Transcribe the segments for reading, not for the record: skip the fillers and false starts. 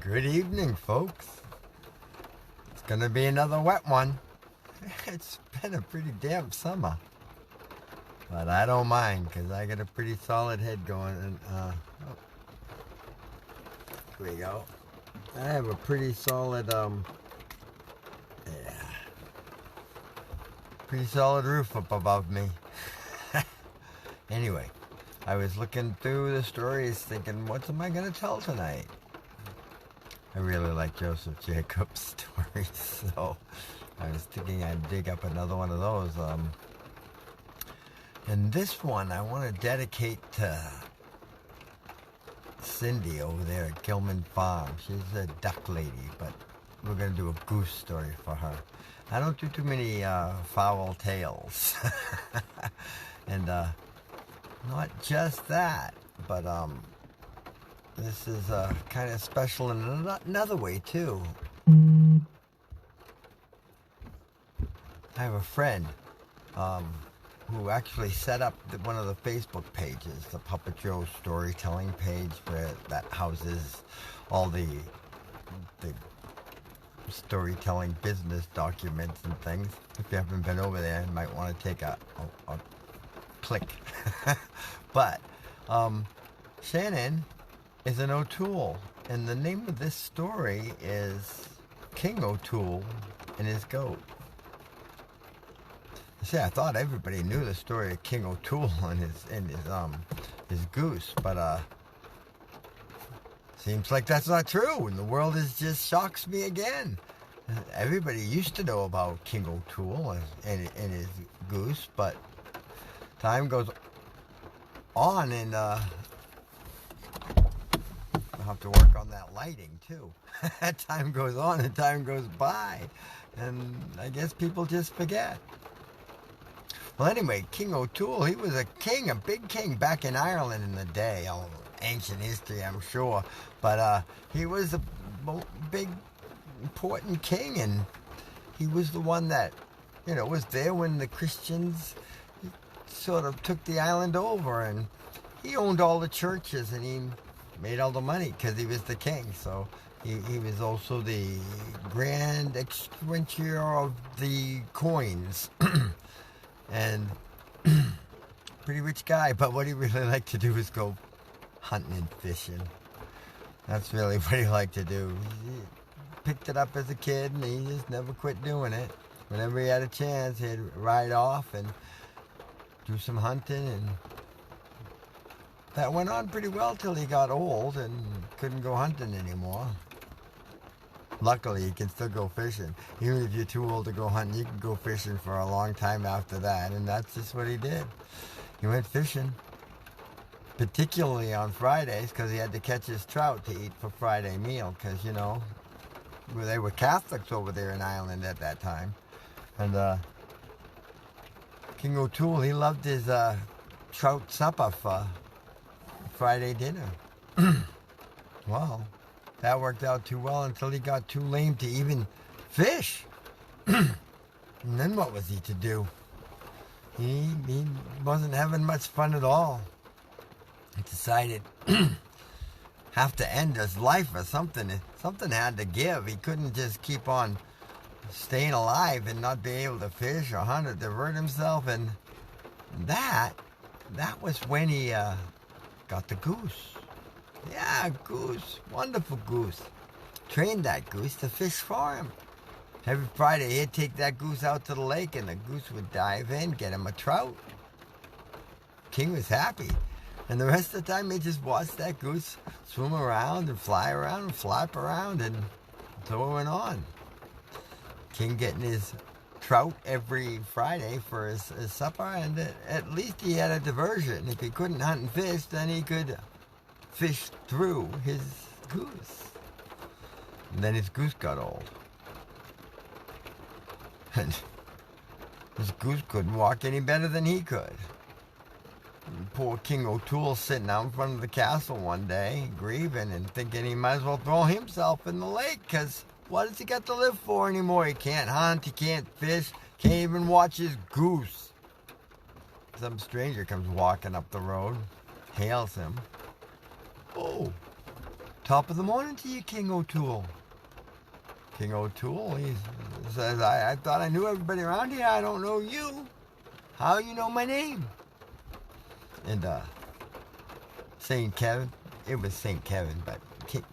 Good evening, folks. It's gonna be another wet one. It's been a pretty damp summer, but I don't mind because I got a pretty solid head going. And here we go. I have a pretty solid pretty solid roof up above me. Anyway, I was looking through the stories, thinking, what am I gonna tell tonight? I really like Joseph Jacobs' stories, so I was thinking I'd dig up another one of those. And this one I want to dedicate to Cindy over there at Gilman Farm. She's a duck lady, but we're going to do a goose story for her. I don't do too many foul tales. And not just that, but this is kind of special in another way, too. I have a friend who actually set up one of the Facebook pages, the Puppet Joe storytelling page, that houses all the storytelling business documents and things. If you haven't been over there, you might want to take a click. But Shannon is an O'Toole, and the name of this story is King O'Toole and his goat. See, I thought everybody knew the story of King O'Toole and his goose, but seems like that's not true, and the world just shocks me again. Everybody used to know about King O'Toole and his goose, but time goes on, and I'll have to work on that lighting too. Time goes on and time goes by, and I guess people just forget. Well, anyway, King O'Toole, he was a king, a big king back in Ireland in the day. Oh, ancient history, I'm sure. But he was a big, important king, and he was the one that, was there when the Christians sort of took the island over, and he owned all the churches, and he made all the money because he was the king. So he was also the grand exchequer of the coins. And pretty rich guy, but what he really liked to do was go hunting and fishing. That's really what he liked to do. He picked it up as a kid, and he just never quit doing it. Whenever he had a chance, he'd ride off and do some hunting, and that went on pretty well till he got old and couldn't go hunting anymore. Luckily, you can still go fishing. Even if you're too old to go hunting, you can go fishing for a long time after that, and that's just what he did. He went fishing, particularly on Fridays, because he had to catch his trout to eat for Friday meal, because, they were Catholics over there in Ireland at that time. And King O'Toole, he loved his trout supper for Friday dinner. Well, that worked out too well until he got too lame to even fish. And then what was he to do? He wasn't having much fun at all. He decided have to end his life or something. Something had to give. He couldn't just keep on staying alive and not be able to fish or hunt or divert himself. And that was when he got the goose. Yeah, Goose. Wonderful Goose. Trained that goose to fish for him. Every Friday, he'd take that goose out to the lake, and the goose would dive in, get him a trout. King was happy. And the rest of the time, he just watched that goose swim around and fly around and flap around, and so it went on. King getting his trout every Friday for his supper, and at least he had a diversion. If he couldn't hunt and fish, then he could fish through his goose. And then his goose got old. And his goose couldn't walk any better than he could. And poor King O'Toole sitting out in front of the castle one day, grieving and thinking he might as well throw himself in the lake, because what does he got to live for anymore? He can't hunt, he can't fish, can't even watch his goose. Some stranger comes walking up the road, hails him. Oh, Top of the morning to you, King O'Toole. King O'Toole, he says, I thought I knew everybody around here. I don't know you. How you know my name? And St. Kevin, it was St. Kevin, but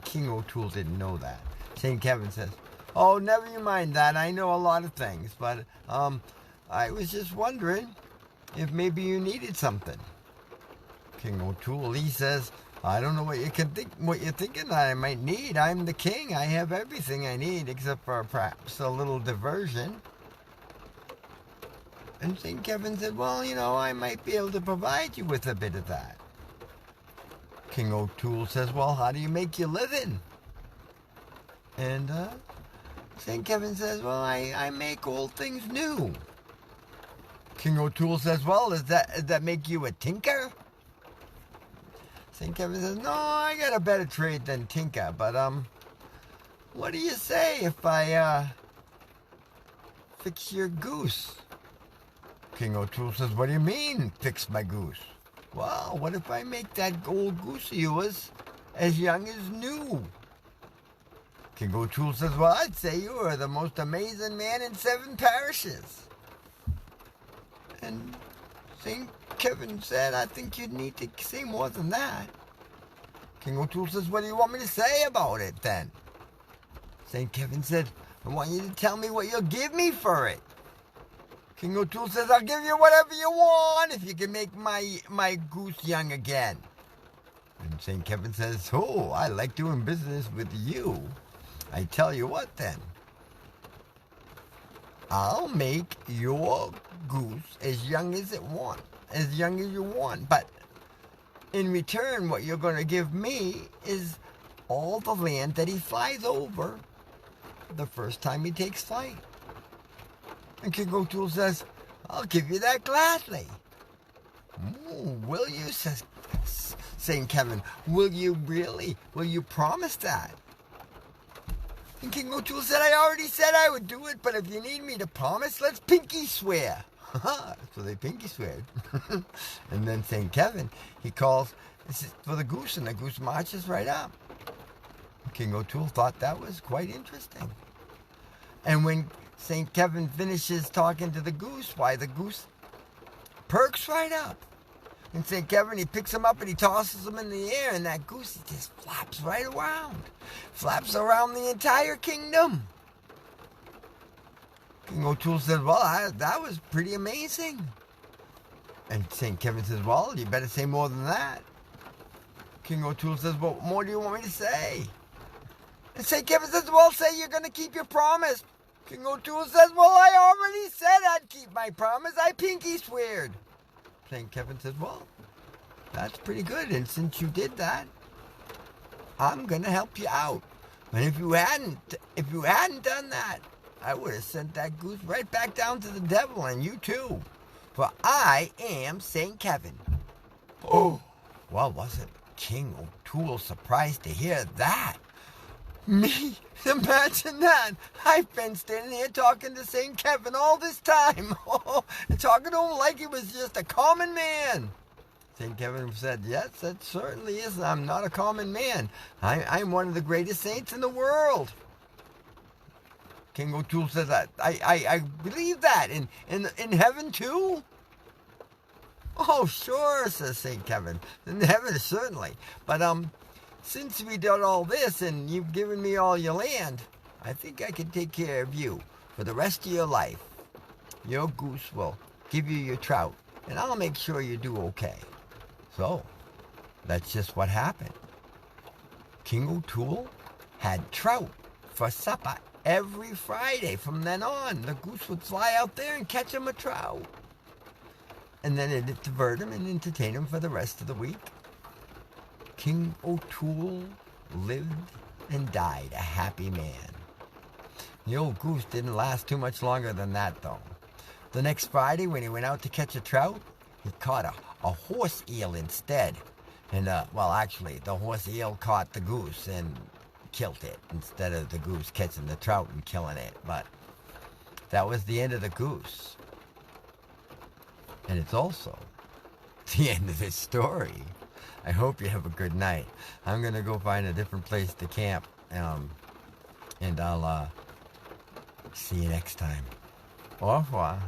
King O'Toole didn't know that. St. Kevin says, oh, never you mind that. I know a lot of things, but I was just wondering if maybe you needed something. King O'Toole, he says, I don't know what you're thinking that I might need. I'm the king. I have everything I need except for perhaps a little diversion. And St. Kevin said, well, I might be able to provide you with a bit of that. King O'Toole says, well, how do you make your living? And St. Kevin says, well, I make old things new. King O'Toole says, well, does that make you a tinker? St. Kevin says, no, I got a better trade than tinker, but what do you say if I fix your goose? King O'Toole says, what do you mean, fix my goose? Well, what if I make that old goose of yours as young as new? King O'Toole says, well, I'd say you are the most amazing man in 7 parishes. And St. Kevin said, I think you'd need to say more than that. King O'Toole says, what do you want me to say about it then? St. Kevin said, I want you to tell me what you'll give me for it. King O'Toole says, I'll give you whatever you want if you can make my goose young again. And St. Kevin says, oh, I like doing business with you. I tell you what then. I'll make your goose as young as you want. But in return, what you're going to give me is all the land that he flies over the first time he takes flight. And King O'Toole says, I'll give you that gladly. Will you, says St. Kevin. Will you really? Will you promise that? And King O'Toole said, I already said I would do it, but if you need me to promise, let's pinky swear. So they pinky sweared. And then St. Kevin, he calls for the goose, and the goose marches right up. King O'Toole thought that was quite interesting. And when St. Kevin finishes talking to the goose, why, the goose perks right up. And St. Kevin, he picks him up and he tosses him in the air, and that goose, he just flaps right around. Flaps around the entire kingdom. King O'Toole said, well, that was pretty amazing. And St. Kevin says, well, you better say more than that. King O'Toole says, well, what more do you want me to say? And St. Kevin says, well, say you're going to keep your promise. King O'Toole says, well, I already said I'd keep my promise. I pinky sweared. St. Kevin says, well, that's pretty good. And since you did that, I'm going to help you out. And if you hadn't done that, I would have sent that goose right back down to the devil, and you too. For I am St. Kevin. Oh, well, wasn't King O'Toole surprised to hear that? Me? Imagine that. I've been standing here talking to St. Kevin all this time. And talking to him like he was just a common man. St. Kevin said, yes, that certainly is. I'm not a common man. I'm one of the greatest saints in the world. King O'Toole says that. I believe that. In heaven too? Oh, sure, says St. Kevin. In heaven, certainly. But, since we did all this and you've given me all your land, I think I can take care of you for the rest of your life. Your goose will give you your trout, and I'll make sure you do okay. So, that's just what happened. King O'Toole had trout for supper every Friday. From then on, the goose would fly out there and catch him a trout. And then it'd divert him and entertain him for the rest of the week. King O'Toole lived and died a happy man. The old goose didn't last too much longer than that, though. The next Friday, when he went out to catch a trout, he caught a horse eel instead. And, actually, the horse eel caught the goose and killed it instead of the goose catching the trout and killing it. But that was the end of the goose. And it's also the end of this story. I hope you have a good night. I'm going to go find a different place to camp, and I'll see you next time. Au revoir.